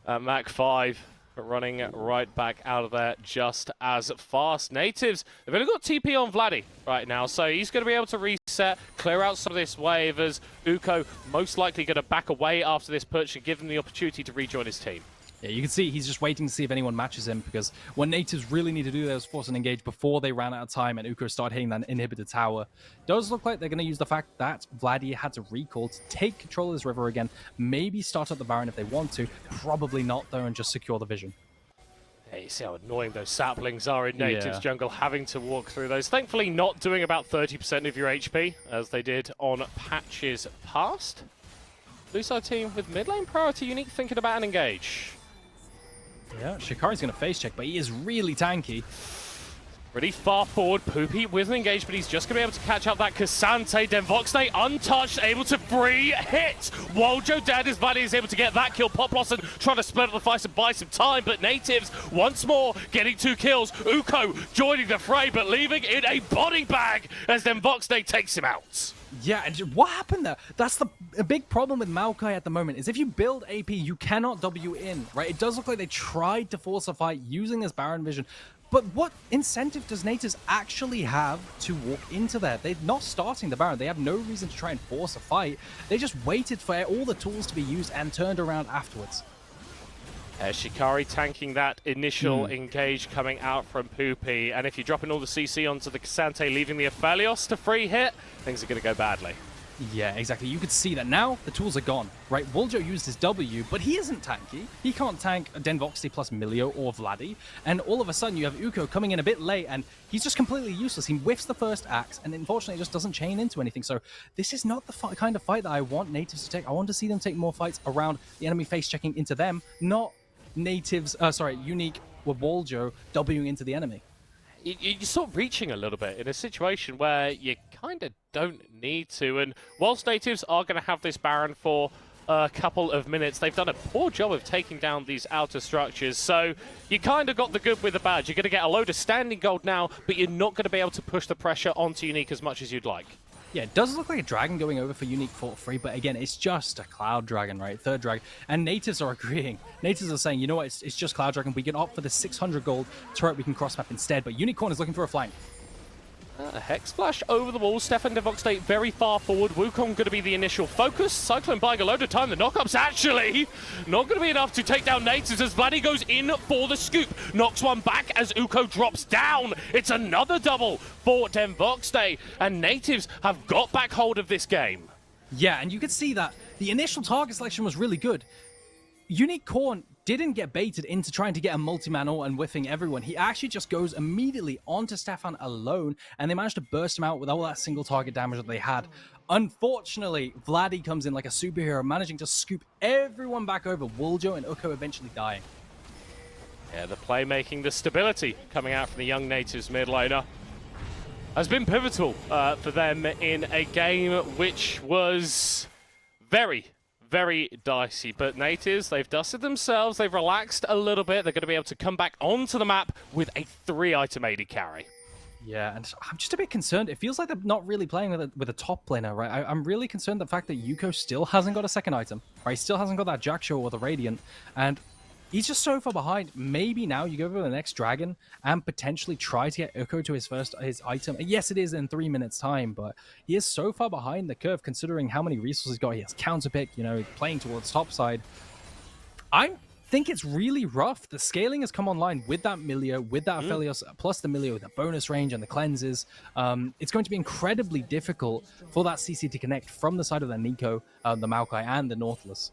at Mach 5. Running right back out of there just as fast. Nativz, they've only got TP on Vladdy right now, so he's going to be able to reset, clear out some of this wave, as UniQ most likely going to back away after this push and give him the opportunity to rejoin his team. Yeah, you can see he's just waiting to see if anyone matches him, because what Nativz really need to do there is force an engage before they ran out of time and UniQ start hitting that inhibitor tower. Does look like they're going to use the fact that Vladdy had to recall to take control of this river again, maybe start up the Baron if they want to, probably not though, and just secure the vision. Yeah, you see how annoying those saplings are in Nativz Yeah. jungle, having to walk through those. Thankfully not doing about 30% of your HP, as they did on patches past. Blue side team with mid lane priority, UniQ thinking about an engage. Yeah, Shikari's going to face check, but he is really tanky. Pretty far forward, Poopy with an engage, but he's just going to be able to catch up that Cassante. Denvoxne untouched, able to free hit. Woljo dead as Vladdy is able to get that kill. Pop Blossom trying to split up the fight and buy some time, but Nativz once more getting 2 kills. UniQ joining the fray, but leaving in a body bag as Denvoxne takes him out. Yeah, and what happened there? That's a big problem with Maokai at the moment, is if you build AP, you cannot W in, right? It does look like they tried to force a fight using this Baron vision, but what incentive does Nativz actually have to walk into there? They're not starting the Baron. They have no reason to try and force a fight. They just waited for all the tools to be used and turned around afterwards. Shikari tanking that initial engage coming out from Poopy, and if you're dropping all the CC onto the Cassante, leaving the Aphelios to free hit, things are going to go badly. Yeah, exactly. You could see that now the tools are gone, right? Woljo used his W, but he isn't tanky. He can't tank Denvoxne plus Milio or Vladdy, and all of a sudden you have UniQ coming in a bit late, and he's just completely useless. He whiffs the first axe, and unfortunately just doesn't chain into anything. So this is not the kind of fight that I want Nativz to take. I want to see them take more fights around the enemy face checking into them, not UniQ with Woljo Wing into the enemy. You're sort of reaching a little bit in a situation where you kind of don't need to. And whilst Nativz are going to have this Baron for a couple of minutes, they've done a poor job of taking down these outer structures. So you kind of got the good with the bad. You're going to get a load of standing gold now, but you're not going to be able to push the pressure onto UniQ as much as you'd like. Yeah, it does look like a dragon going over for UniQ for free, but again, it's just a cloud dragon, right? Third dragon. And Nativz are agreeing. Nativz are saying, you know what, it's just cloud dragon. We can opt for the 600 gold turret, we can cross map instead, but UniQ is looking for a flank. A Hex Splash over the wall. Stefan Denvoxne very far forward. Wukong going to be the initial focus. Cyclone buying a load of time. The knockup's actually not going to be enough to take down Nativz as Vladdy goes in for the scoop. Knocks one back as UniQ drops down. It's another double for Denvoxne. And Nativz have got back hold of this game. Yeah, and you could see that the initial target selection was really good. UniQ didn't get baited into trying to get a multi-man ult and whiffing everyone. He actually just goes immediately onto Stefan alone, and they managed to burst him out with all that single target damage that they had. Unfortunately, Vladdy comes in like a superhero, managing to scoop everyone back over. Woljo and UniQ eventually dying. Yeah, the playmaking, the stability coming out from the young Nativz mid laner has been pivotal for them in a game which was very dicey, but Nativz, they've dusted themselves, they've relaxed a little bit, they're going to be able to come back onto the map with a 3-item AD carry. Yeah, and I'm just a bit concerned. It feels like they're not really playing with a top laner, right? I'm really concerned the fact that UniQ still hasn't got a second item, right? He still hasn't got that Jack Show or the Radiant, and he's just so far behind. Maybe now you go for the next dragon and potentially try to get UniQ to his item. Yes, it is in 3 minutes time, but he is so far behind the curve considering how many resources he's got. He has counterpick, you know, playing towards top side. I think it's really rough. The scaling has come online with that Milio, with that Aphelios, plus the Milio with the bonus range and the cleanses. It's going to be incredibly difficult for that CC to connect from the side of the Nico, the Maokai, and the Nautilus.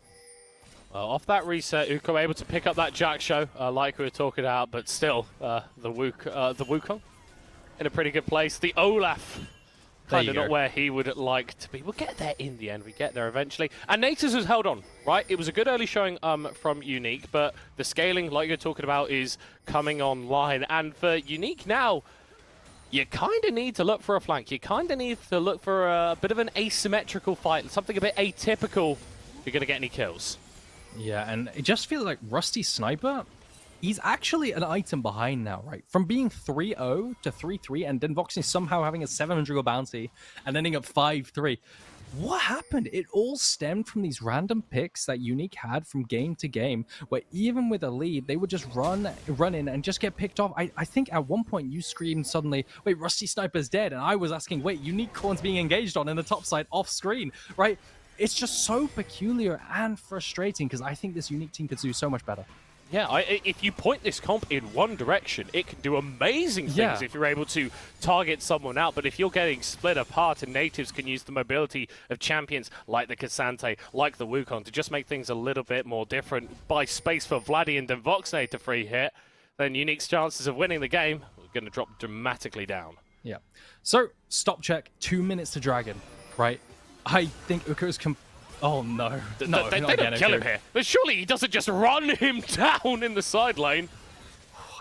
Well, off that reset, Uko able to pick up that Jack show, like we were talking about, but still, the Wukong in a pretty good place. The Olaf, kind of not where he would like to be. We'll get there in the end. We get there eventually. And Nativz has held on, right? It was a good early showing from UniQ, but the scaling, like you're talking about, is coming online. And for UniQ now, you kind of need to look for a flank. You kind of need to look for a bit of an asymmetrical fight, something a bit atypical if you're going to get any kills. Yeah, and it just feels like Rusty Sniper, he's actually an item behind now, right? From being 3-0 to 3-3, and then Voxing somehow having a 700 goal bounty and ending up 5-3. What happened? It all stemmed from these random picks that UniQ had from game to game, where even with a lead, they would just run in and just get picked off. I think at one point you screamed suddenly, wait, Rusty Sniper's dead. And I was asking, wait, UniQ Corn's being engaged on in the top side off screen, right? It's just so peculiar and frustrating because I think this UniQ team could do so much better. Yeah, if you point this comp in one direction, it can do amazing things if you're able to target someone out. But if you're getting split apart and Nativz can use the mobility of champions like the Cassante, like the Wukong, to just make things a little bit more different, buy space for Vladdy and Devoxne to free hit, then UniQ's chances of winning the game are going to drop dramatically down. Yeah. So, stop check, 2 minutes to Dragon, right? I think Uko's oh no. They don't kill him here. But surely he doesn't just run him down in the side lane.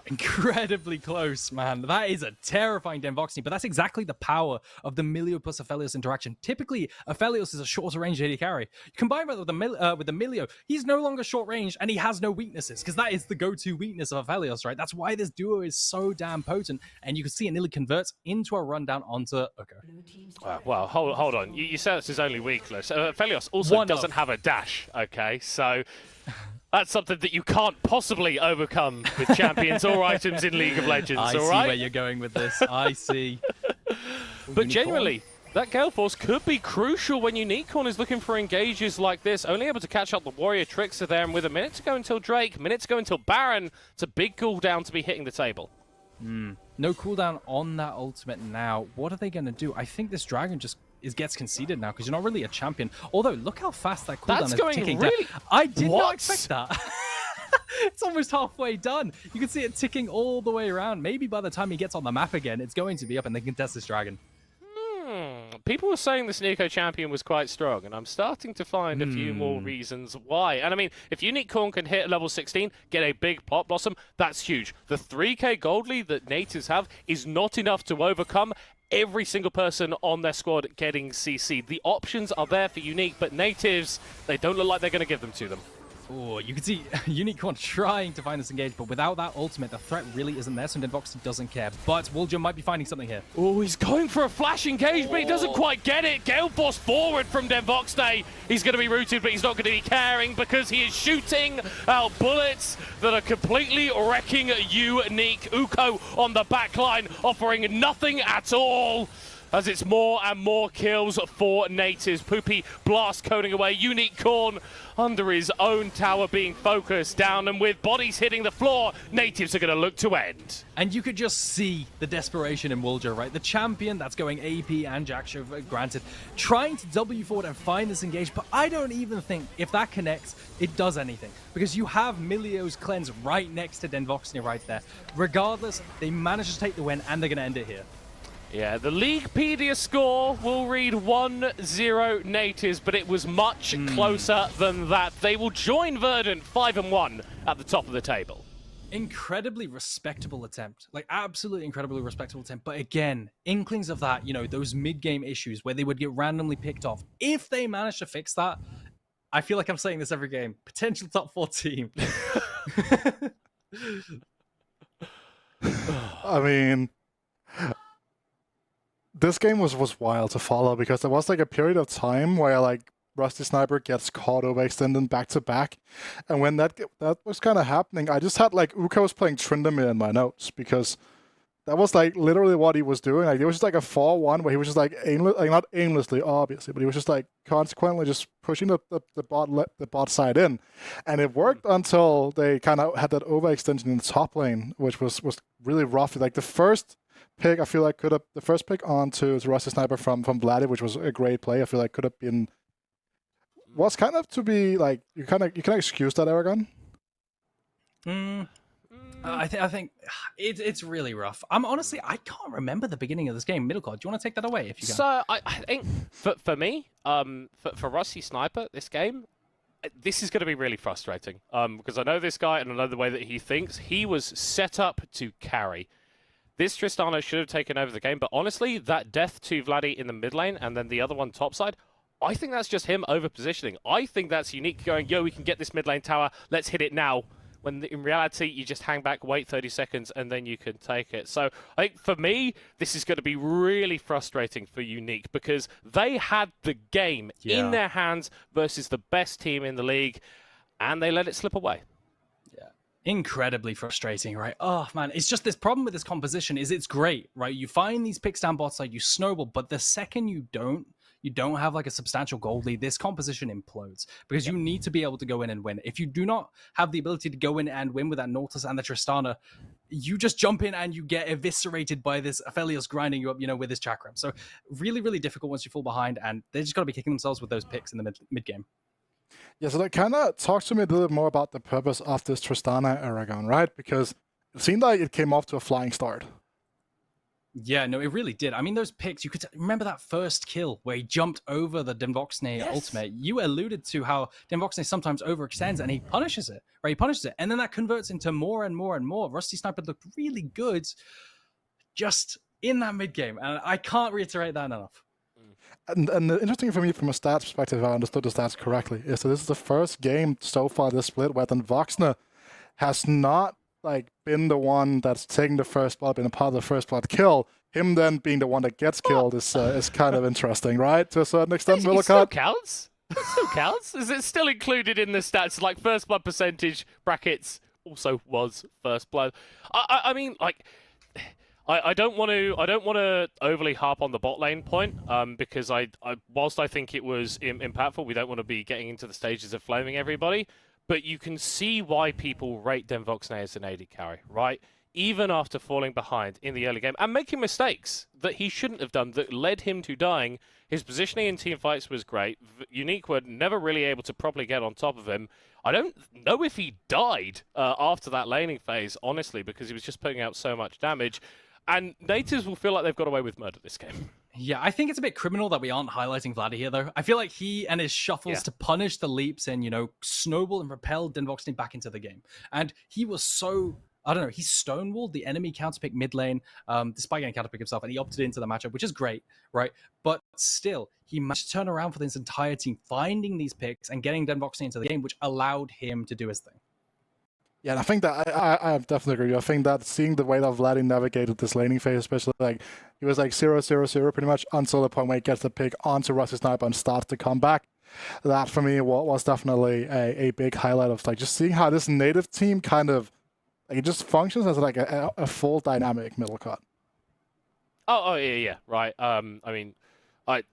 Incredibly close, man. That is a terrifying Devoxne, but that's exactly the power of the Milio plus Aphelios interaction. Typically, Aphelios is a shorter range AD carry. You combine that with the Milio, he's no longer short range and he has no weaknesses, because that is the go-to weakness of Aphelios, right? That's why this duo is so damn potent, and you can see it nearly converts into a rundown onto Uko. Well, hold on. You said it's his only weakness. Aphelios also doesn't have a dash, okay? So that's something that you can't possibly overcome with champions or items in League of Legends, I see where you're going with this. I see. But genuinely, that Gale Force could be crucial when UniQ is looking for engages like this. Only able to catch up the Warrior Trickster there, and with a minute to go until Drake, minute to go until Baron, it's a big cooldown to be hitting the table. No cooldown on that ultimate now. What are they going to do? I think this Dragon just gets conceded now because you're not really a champion. Although, look how fast that cooldown is ticking down. I did not expect that. It's almost halfway done. You can see it ticking all the way around. Maybe by the time he gets on the map again, it's going to be up and they can test this Dragon. People were saying this Nico champion was quite strong, and I'm starting to find a few more reasons why. And I mean, if UniQ can hit level 16, get a big Plot Blossom, that's huge. The 3k gold lead that Nativz have is not enough to overcome every single person on their squad getting CC'd. The options are there for UniQ, but Nativz, they don't look like they're going to give them to them. Oh, you can see UniQ trying to find this engage, but without that ultimate, the threat really isn't there, so Devoxne doesn't care. But Woolja might be finding something here. Oh, he's going for a flash engage, but he doesn't quite get it. Gale Force forward from Devoxne. He's going to be rooted, but he's not going to be caring because he is shooting out bullets that are completely wrecking UniQ. Uko on the back line, offering nothing at all, as it's more and more kills for Nativz. Poopy blast coding away. UniQ under his own tower being focused down, and with bodies hitting the floor, Nativz are going to look to end. And you could just see the desperation in Woolja, right? The champion that's going AP and Jackshow, granted, trying to W forward and find this engage, but I don't even think if that connects, it does anything. Because you have Milio's cleanse right next to Devoxne right there. Regardless, they manage to take the win, and they're going to end it here. Yeah, the Leaguepedia score will read 1-0 Nativz, but it was much closer than that. They will join Verdant 5-1 at the top of the table. Incredibly respectable attempt. Like, absolutely incredibly respectable attempt. But again, inklings of that, you know, those mid-game issues where they would get randomly picked off. If they manage to fix that, I feel like I'm saying this every game. Potential top 4 team. I mean, this game was wild to follow because there was like a period of time where like Rusty Sniper gets caught overextended back to back, and when that was kind of happening, I just had like Uko was playing Tryndamere in my notes because that was like literally what he was doing. Like it was just like a 4-1 where he was just like not aimlessly obviously, but he was just like consequently just pushing the bot side in, and it worked until they kind of had that overextension in the top lane, which was really rough. Like the first pick, I feel like the first pick onto Rusty Sniper from Vladdy, which was a great play. I feel like could have been was kind of to be like you can excuse that, Aragon. I think it's really rough. Honestly, I can't remember the beginning of this game. Middlecard, do you want to take that away if you can? So I think for me, for Rusty Sniper, this game, this is going to be really frustrating. Because I know this guy and I know the way that he thinks. He was set up to carry. This Tristana should have taken over the game, but honestly, that death to Vladdy in the mid lane and then the other one topside, I think that's just him over positioning. I think that's Unique going, yo, we can get this mid lane tower, let's hit it now. When in reality, you just hang back, wait 30 seconds, and then you can take it. So I think for me, this is going to be really frustrating for Unique because they had the game in their hands versus the best team in the league, and they let it slip away. Yeah, incredibly frustrating, right? Oh, man, it's just this problem with this composition is it's great, right? You find these picks down bot side, you snowball, but the second you don't have like a substantial gold lead, this composition implodes because you need to be able to go in and win. If you do not have the ability to go in and win with that Nautilus and the Tristana, you just jump in and you get eviscerated by this Aphelios grinding you up, with his chakram. So really, really difficult once you fall behind, and they just got to be kicking themselves with those picks in the mid game. Yeah, so that kind of talks to me a little bit more about the purpose of this Tristana Aragon, right? Because it seemed like it came off to a flying start. Yeah, no, it really did. I mean, those picks, you could remember that first kill where he jumped over the Denvoxne ultimate. You alluded to how Denvoxne sometimes overextends and he punishes it, right? He punishes it. And then that converts into more and more and more. Rusty Sniper looked really good just in that mid game. And I can't reiterate that enough. And the interesting for me from a stats perspective, if I understood the stats correctly, is that this is the first game so far this split where Denvoxne has not been the one that's taking the first blood, been a part of the first blood kill. Him then being the one that gets killed is kind of interesting, right? To a certain extent, It still counts. It still counts. Is it still included in the stats? Like first blood percentage brackets also was first blood. I mean, like, I don't want to overly harp on the bot lane point, because whilst I think it was impactful, we don't want to be getting into the stages of flaming everybody. But you can see why people rate Denvoxne as an AD carry, right? Even after falling behind in the early game and making mistakes that he shouldn't have done that led him to dying, his positioning in team fights was great. Unique were never really able to properly get on top of him. I don't know if he died after that laning phase, honestly, because he was just putting out so much damage. And Nativz will feel like they've got away with murder this game. Yeah, I think it's a bit criminal that we aren't highlighting Vladdy here, though. I feel like he and his shuffles to punish the leaps and, snowball and propel Denvoxne back into the game. And he was so, I don't know, he stonewalled the enemy counterpick mid lane, despite getting counterpick himself, and he opted into the matchup, which is great, right? But still, he managed to turn around for this entire team, finding these picks and getting Denvoxne into the game, which allowed him to do his thing. Yeah, and I think that I definitely agree. I think that seeing the way that Vladdy navigated this laning phase, especially he was 0-0-0 pretty much until the point where he gets the pick onto Rusty Sniper and starts to come back. That for me was definitely a big highlight of just seeing how this native team kind of it just functions as a full dynamic middle cut. Oh yeah, right. I mean, I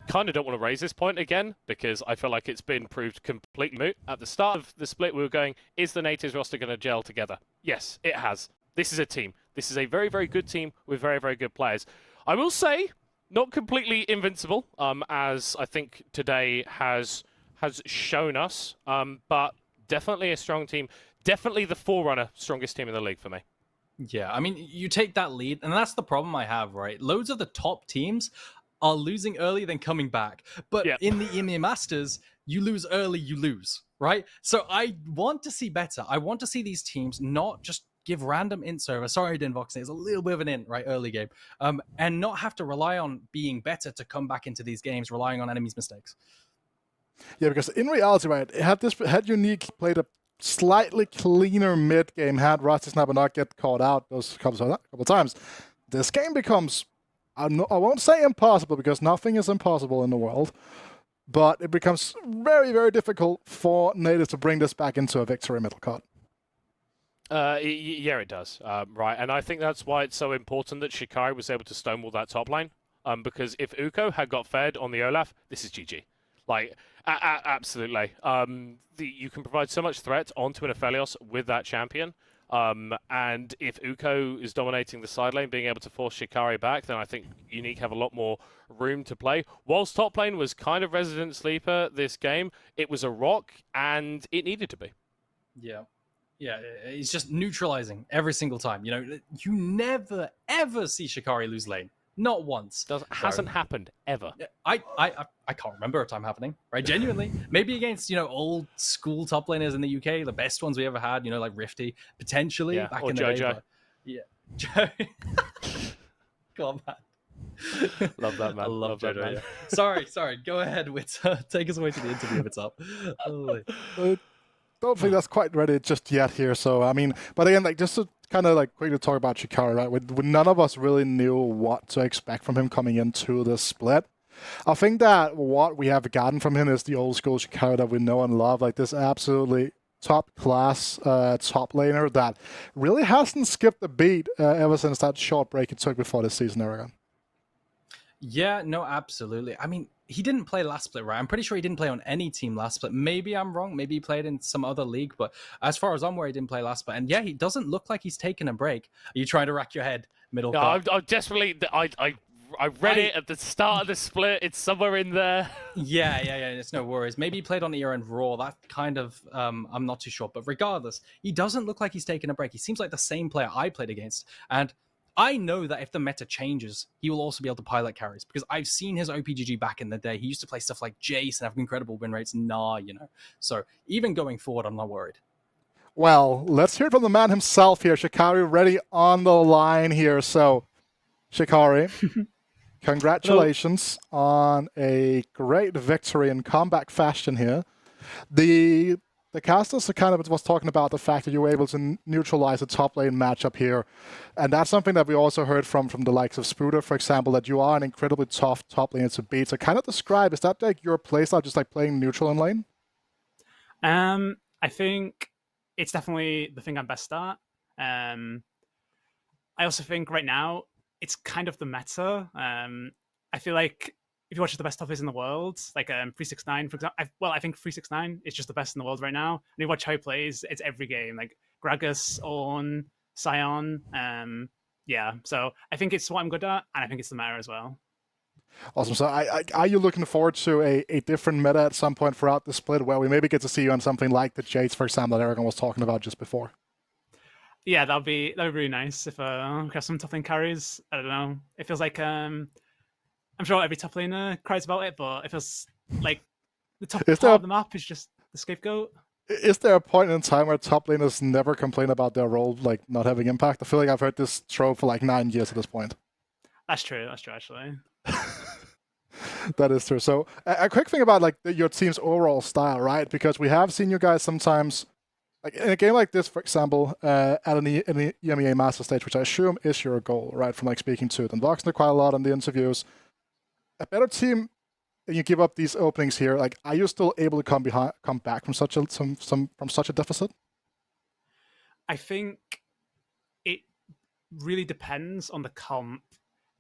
kind of don't want to raise this point again because I feel like it's been proved completely moot. At the start of the split, we were going, is the Nativz roster going to gel together? Yes, it has. This is a team. This is a very, very good team with very, very good players. I will say, not completely invincible, as I think today has shown us, but definitely a strong team. Definitely the forerunner, strongest team in the league for me. Yeah, I mean, you take that lead, and that's the problem I have, right? Loads of the top teams are losing early, then coming back. But in the EMEA Masters, you lose early, you lose, right? So I want to see better. I want to see these teams not just give random int server. Sorry, Denvoxne, it's a little bit of an int, right? Early game. And not have to rely on being better to come back into these games, relying on enemies' mistakes. Yeah, because in reality, right, had Unique played a slightly cleaner mid game, had Rusty Sniper not get caught out those couple of times, this game becomes, I won't say impossible because nothing is impossible in the world, but it becomes very, very difficult for Nativz to bring this back into a victory middle cut. Yeah, it does. Right, and I think that's why it's so important that Shikari was able to stonewall that top lane, because if Uko had got fed on the Olaf, this is GG. Like, absolutely. You can provide so much threat onto an Aphelios with that champion. And if Uko is dominating the side lane, being able to force Shikari back, then I think UniQ have a lot more room to play. Whilst top lane was kind of resident sleeper this game, it was a rock, and it needed to be. Yeah. Yeah, he's just neutralizing every single time. You know, you never, ever see Shikari lose lane. Not once. Hasn't happened ever. I can't remember a time happening, right? Genuinely. Maybe against, old school top laners in the UK, the best ones we ever had, like Rifty, potentially back in the day. But yeah. Joe. Come on, man. Love that, man. I love that, Jojo, man. Yeah. Sorry. Go ahead with take us away to the interview if it's up. Don't think that's quite ready just yet here. So I mean, but again, just to kind of quickly talk about Shikari, right? When none of us really knew what to expect from him coming into this split. I think that what we have gotten from him is the old school Shikari that we know and love, this absolutely top class top laner that really hasn't skipped a beat ever since that short break it took before this season, Aragon. Yeah, no, absolutely. I mean, he didn't play last split, right? I'm pretty sure he didn't play on any team last split. Maybe I'm wrong. Maybe he played in some other league, but as far as I'm aware, he didn't play last split. And yeah, he doesn't look like he's taken a break. Are you trying to rack your head, middle? No, I'm desperately. I read it at the start of the split. It's somewhere in there. Yeah. It's no worries. Maybe he played on ER and Raw. That kind of, I'm not too sure. But regardless, he doesn't look like he's taken a break. He seems like the same player I played against. And I know that if the meta changes, he will also be able to pilot carries because I've seen his OPGG back in the day. He used to play stuff like Jace and have incredible win rates. So even going forward, I'm not worried. Well, let's hear it from the man himself here. Shikari ready on the line here. So, Shikari, congratulations on a great victory in comeback fashion here. The casters was talking about the fact that you were able to neutralize a top lane matchup here. And that's something that we also heard from the likes of Spooter, for example, that you are an incredibly tough top laner to beat. So kind of describe, is that your playstyle, just playing neutral in lane? I think it's definitely the thing I'm best at. I also think right now it's kind of the meta. I feel like if you watch the best toughest in the world, like 369, for example, I think 369 is just the best in the world right now. And you watch how he plays, it's every game, like Gragas, Ornn, Sion. Yeah, so I think it's what I'm good at, and I think it's the meta as well. Awesome. So are you looking forward to a different meta at some point throughout the split where we maybe get to see you on something like the Jace, for example, that Aragon was talking about just before? Yeah, that'd be really nice if we have some top lane carries. I don't know. It feels like I'm sure every top laner cries about it, but it feels like the top part of the map is just the scapegoat. Is there a point in time where top laners never complain about their role not having impact? I feel like I've heard this trope for 9 years at this point. That's true, actually. That is true. So a quick thing about your team's overall style, right? Because we have seen you guys sometimes, in a game like this, for example, at an EMEA Master Stage, which I assume is your goal, right? From speaking to it and Voxner quite a lot in the interviews. A better team, and you give up these openings here. Are you still able to come back from such a deficit? I think it really depends on the comp.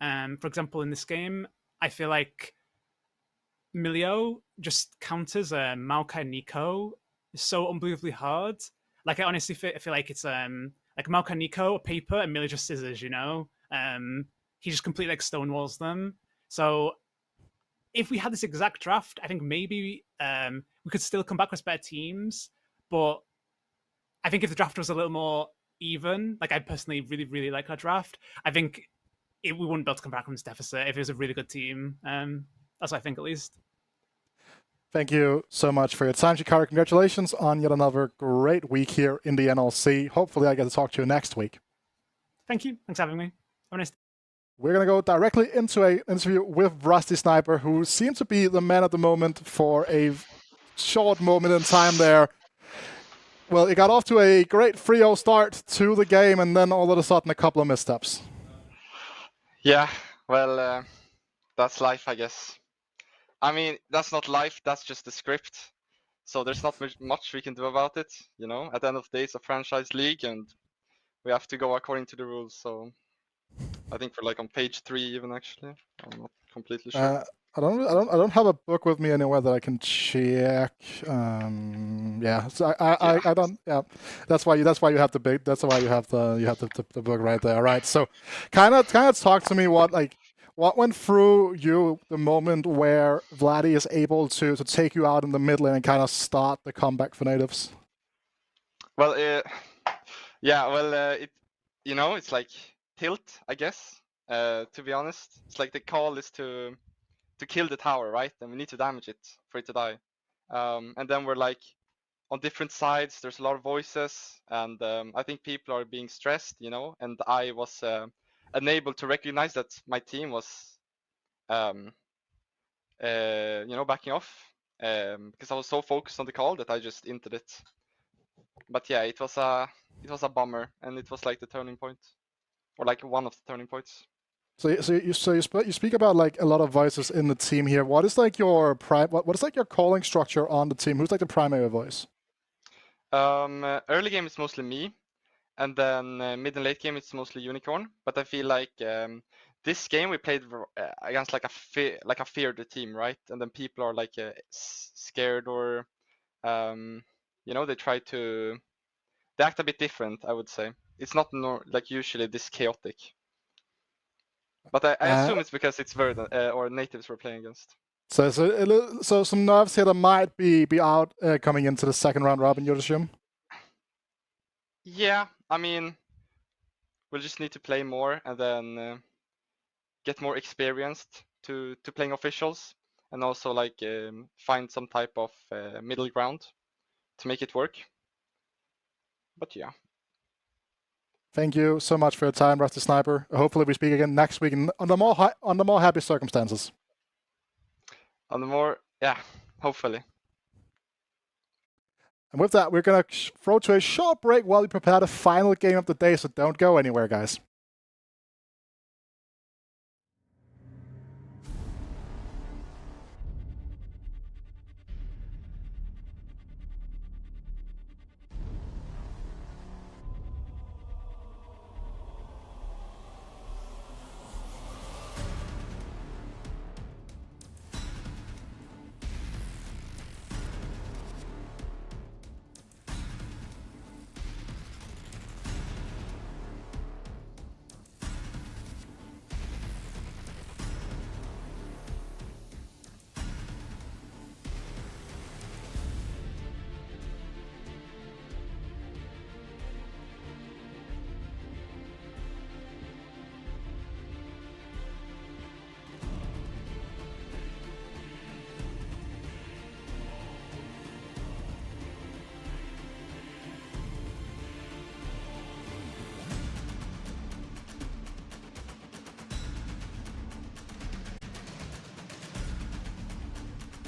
For example, in this game, I feel like Milio just counters Maokai Nico so unbelievably hard. I honestly feel like it's Maokai Nico, a paper, and Milio just scissors. He just completely stonewalls them. So if we had this exact draft, I think maybe we could still come back with better teams. But I think if the draft was a little more even, I personally really, really like our draft, I think we wouldn't be able to come back from this deficit if it was a really good team. That's what I think, at least. Thank you so much for your time, Shikari. Congratulations on yet another great week here in the NLC. Hopefully I get to talk to you next week. Thank you. Thanks for having me. Have a nice day. We're going to go directly into an interview with Rusty Sniper, who seemed to be the man at the moment for a short moment in time there. Well, he got off to a great 3-0 start to the game, and then all of a sudden a couple of missteps. Yeah, well, that's life, I guess. I mean, that's not life, that's just the script. So there's not much we can do about it, At the end of the day, it's a franchise league, and we have to go according to the rules, so... I think we're on page 3 even, actually. I'm not completely sure. I don't have a book with me anywhere that I can check. Yeah, so I don't. Yeah, that's why you have the big. That's why you have the book right there. All right. So, kind of talk to me what went through you the moment where Vladdy is able to take you out in the mid lane and kind of start the comeback for Nativz. Well, yeah. Well, it's like tilt, I guess. To be honest, it's like the call is to kill the tower, right? And we need to damage it for it to die. And then we're like on different sides. There's a lot of voices, and I think people are being stressed, And I was unable to recognize that my team was, backing off, because I was so focused on the call that I just entered it. But yeah, it was a bummer, and it was like the turning point, or like one of the turning points. So you speak about like a lot of voices in the team here. What is like your what is like your calling structure on the team? Who's like the primary voice? Early game it's mostly me, and then mid and late game it's mostly Unicorn. But I feel like this game we played against like a feared team, right? And then people are like scared, or they act a bit different. I would say it's not like usually this chaotic. But I assume it's because it's Verdant or Nativz we're playing against. So some nerves here that might be out coming into the second round robin, you'd assume? Yeah, I mean, we'll just need to play more and then get more experienced to playing officials, and also like find some type of middle ground to make it work. But yeah. Thank you so much for your time, Rusty Sniper. Hopefully we speak again next week under more happy circumstances. Hopefully. And with that, we're going to throw to a short break while we prepare the final game of the day, so don't go anywhere, guys.